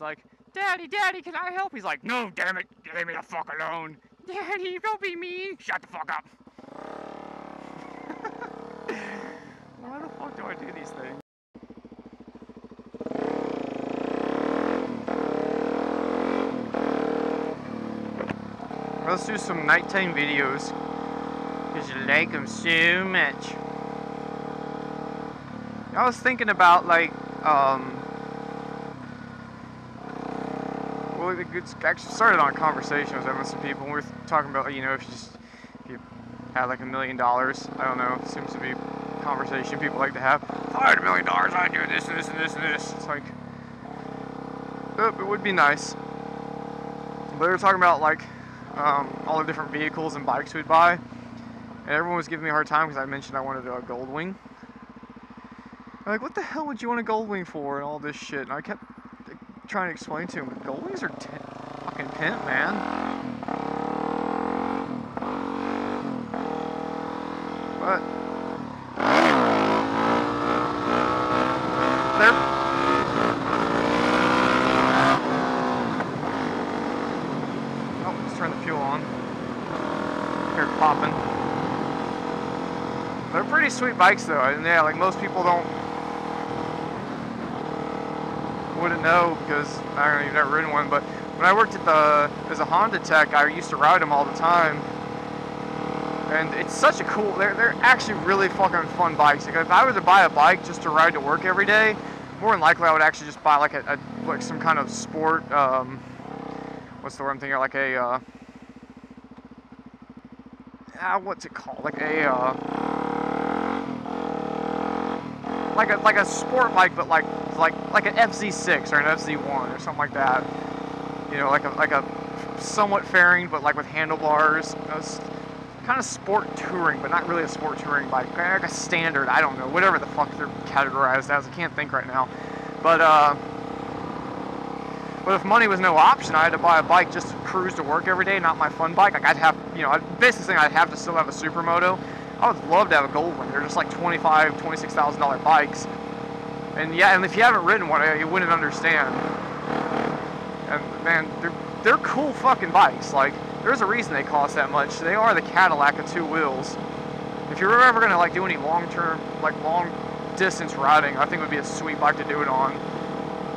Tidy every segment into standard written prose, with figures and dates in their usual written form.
like, Daddy, Daddy, can I help? He's like, no, damn it, leave me the fuck alone. Daddy, don't be mean. Shut the fuck up. Why the fuck do I do these things? Let's do some nighttime videos, because you like them so much. I was thinking about, like, well, it actually started on a conversation I was having with some people, and we were talking about, you know, if you had like $1 million, I don't know, it seems to be a conversation people like to have. If I had $1 million, I'd do this and this and this and this. It's like, oh, it would be nice. But we were talking about, like, all the different vehicles and bikes we'd buy, and everyone was giving me a hard time because I mentioned I wanted a GoldWing. Like, what the hell would you want a GoldWing for and all this shit? And I kept trying to explain to him, GoldWings are fucking pimp, man. But they're oh, let's turn the fuel on. Here, popping. They're pretty sweet bikes though, and yeah, like most people wouldn't know because I don't know, you've never ridden one, but when I worked as a Honda tech, I used to ride them all the time, and it's such a cool, they're actually really fucking fun bikes. Like if I were to buy a bike just to ride to work every day, more than likely I would actually just buy like like some kind of sport, what's the word I'm thinking, like a, what's it called, like a, like a sport bike, but like an FZ6 or an FZ1 or something like that. You know, like a somewhat fairing, but like with handlebars. It's kind of sport touring, but not really a sport touring bike. Like a standard, I don't know, whatever the fuck they're categorized as. I can't think right now. But if money was no option, I had to buy a bike just to cruise to work every day, not my fun bike. Like I'd have, you know, basically saying I'd have to still have a supermoto. I would love to have a GoldWing. They're just like $25,000, $26,000 bikes. And yeah, and if you haven't ridden one, you wouldn't understand. And man, they're cool fucking bikes. Like, there's a reason they cost that much. They are the Cadillac of two wheels. If you're ever gonna like do any long-term, like long distance riding, I think it would be a sweet bike to do it on.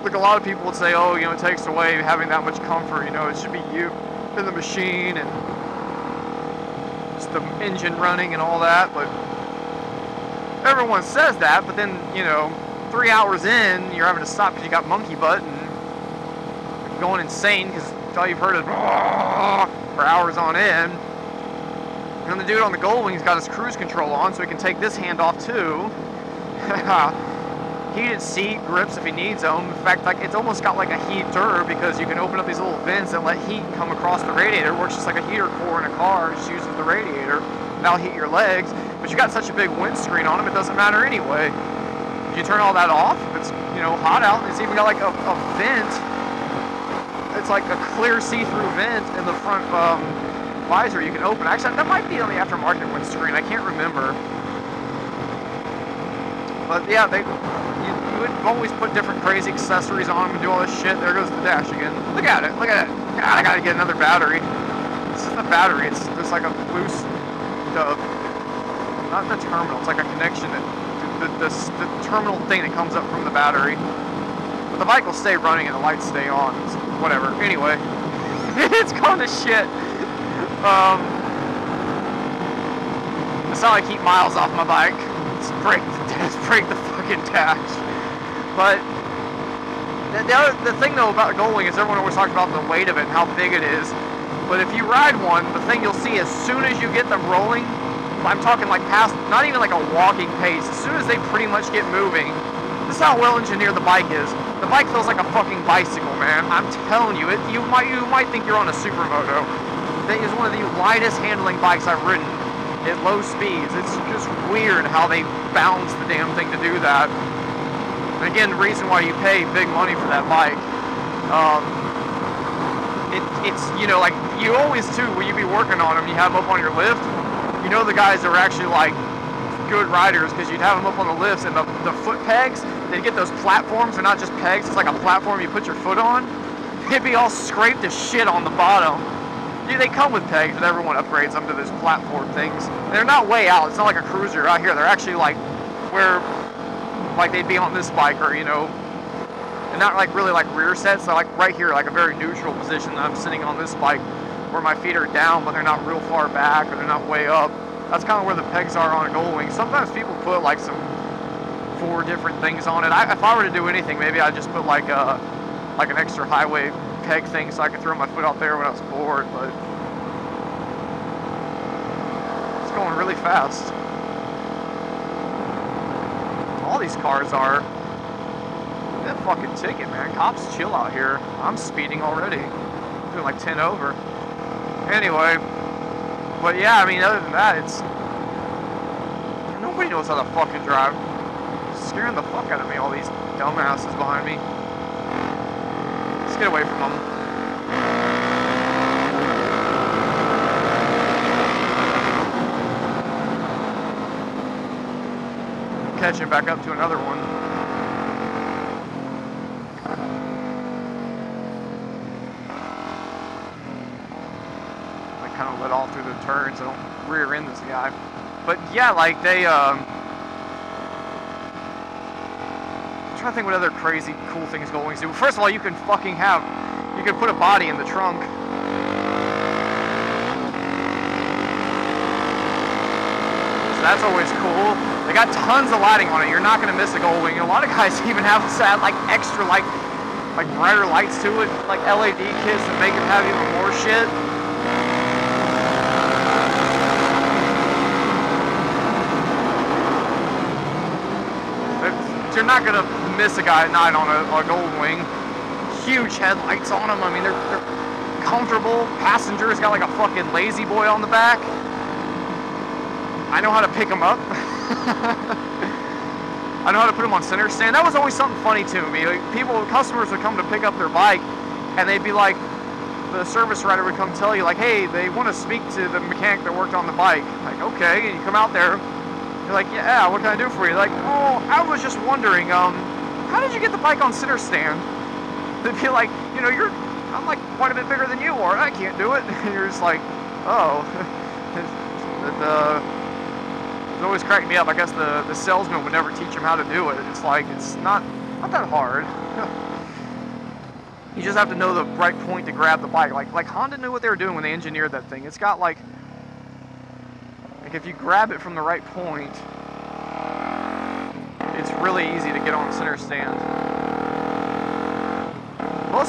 Like a lot of people would say, oh, you know, it takes away having that much comfort. You know, it should be you in the machine and the engine running and all that, but everyone says that, but then, you know, 3 hours in, you're having to stop because you got monkey butt and you're going insane because all you've heard is for hours on end. And the dude on the GoldWing's got his cruise control on, so he can take this hand off too. Heated seat, grips if he needs them. In fact, like it's almost got like a heater because you can open up these little vents and let heat come across the radiator. It works just like a heater core in a car, just uses the radiator. That'll heat your legs. But you got such a big windscreen on them, it doesn't matter anyway. If you turn all that off, it's, you know, hot out. It's even got like a vent. It's like a clear see-through vent in the front visor you can open. Actually, that might be on the aftermarket windscreen. I can't remember. But yeah, you would always put different crazy accessories on them and do all this shit. There goes the dash again. Look at it. Look at it. God, I gotta get another battery. This isn't a battery. It's just like a loose, not the terminal. It's like a connection that the terminal thing that comes up from the battery. But the bike will stay running and the lights stay on. It's whatever. Anyway, it's gone to shit. That's how I keep miles off my bike. Let's break the fucking dash. But the thing though about GoldWing is everyone always talks about the weight of it and how big it is. But if you ride one, the thing you'll see as soon as you get them rolling, I'm talking like past, not even like a walking pace, as soon as they pretty much get moving, this is how well engineered the bike is. The bike feels like a fucking bicycle, man. I'm telling you, you might think you're on a supermoto. It is one of the lightest handling bikes I've ridden at low speeds. It's just weird how they balance the damn thing to do that. And again, the reason why you pay big money for that bike, it's, you know, like, you always too, when you be working on them, you have them up on your lift, you know the guys that are actually like good riders, because you'd have them up on the lifts and the foot pegs, they'd get those platforms, they're not just pegs, it's like a platform you put your foot on. They'd be all scraped to shit on the bottom. Yeah, they come with pegs, but everyone upgrades them to those platform things. And they're not way out, it's not like a cruiser out here, they're actually like where, like they'd be on this bike, or, you know, and not like really like rear sets, so like right here, like a very neutral position that I'm sitting on this bike, where my feet are down, but they're not real far back, or they're not way up. That's kind of where the pegs are on a GoldWing. Sometimes people put like some 4 different things on it. If I were to do anything, maybe I'd just put like an extra highway peg thing so I could throw my foot out there when I was bored, but it's going really fast. All these cars are. That fucking ticket, man. Cops chill out here. I'm speeding already. I'm doing like 10 over. Anyway, but yeah, I mean, other than that, it's, nobody knows how to fucking drive. It's scaring the fuck out of me, all these dumbasses behind me. Let's get away from them. Catching back up to another one. I kind of let off through the turns. I don't rear end this guy. But yeah, like they, I'm trying to think what other crazy cool things GoldWings do. First of all, you can fucking have, you can put a body in the trunk. So that's always cool. They got tons of lighting on it. You're not gonna miss a GoldWing. A lot of guys even have sad like extra like brighter lights to it, like LED kits that make it have even more shit. You're not gonna miss a guy at night on a GoldWing. Huge headlights on them. I mean, they're comfortable. Passengers got like a fucking lazy boy on the back. I know how to pick them up. I know how to put them on center stand. That was always something funny to me. Like, customers would come to pick up their bike, and they'd be like, the service writer would come tell you like, hey, they want to speak to the mechanic that worked on the bike. Like, okay, and you come out there. You're like, yeah, what can I do for you? Like, oh, I was just wondering, how did you get the bike on center stand? They'd be like, you know, I'm like quite a bit bigger than you are. I can't do it. And you're just like, oh. It always cracked me up. I guess the salesman would never teach him how to do it. It's like, it's not that hard. You just have to know the right point to grab the bike. Like Honda knew what they were doing when they engineered that thing. It's got like if you grab it from the right point, it's really easy to get on the center stand.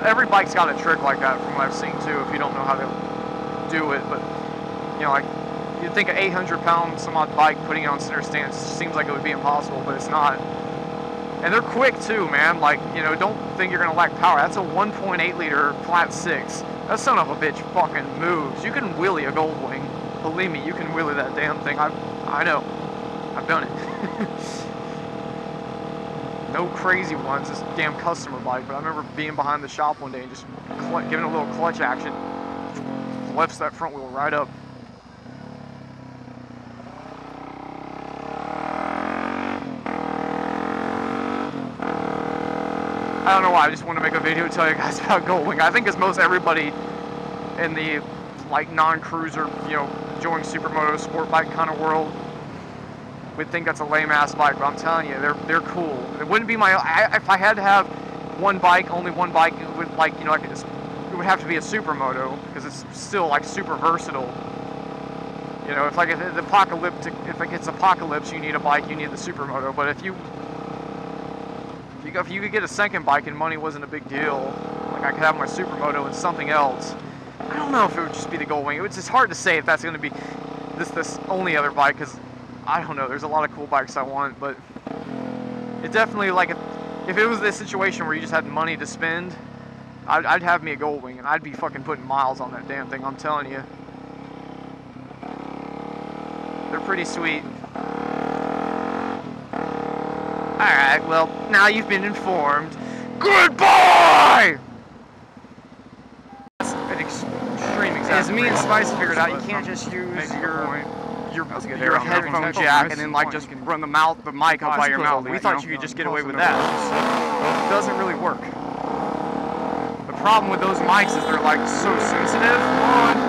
Every bike's got a trick like that from what I've seen too, if you don't know how to do it. But, you know, like, you'd think an 800-pound some odd bike putting it on center stand seems like it would be impossible, but it's not. And they're quick too, man. Like, you know, don't think you're gonna lack power. That's a 1.8 liter flat 6. That son of a bitch fucking moves. You can wheelie a GoldWing. Believe me, you can wheelie that damn thing. I know. I've done it. No crazy ones, this damn customer bike, but I remember being behind the shop one day and just giving a little clutch action. Lifts that front wheel right up. I don't know why, I just want to make a video to tell you guys about GoldWing. I think as most everybody in the like non-cruiser, you know, enjoying supermoto sport bike kind of world would think that's a lame ass bike, but I'm telling you, they're cool. It wouldn't be my, if I had to have one bike, only one bike, it would like, you know, like it would have to be a supermoto because it's still like super versatile. You know, if like if it's apocalypse, you need a bike, you need the supermoto. But if you could get a second bike and money wasn't a big deal, like I could have my supermoto and something else. I don't know if it would just be the GoldWing. It's just hard to say if that's going to be this only other bike, because I don't know. There's a lot of cool bikes I want, but it definitely, like, if it was this situation where you just had money to spend, I'd have me a GoldWing, and I'd be fucking putting miles on that damn thing, I'm telling you. They're pretty sweet. Alright, well, now you've been informed. Goodbye! That's an extreme example. As me and Spice figured out, you can't just use your your That was a good your air on that one. headphone jack and then like just run the mic up by your mouth. We thought you could just get away with that. It doesn't really work. The problem with those mics is they're like so sensitive.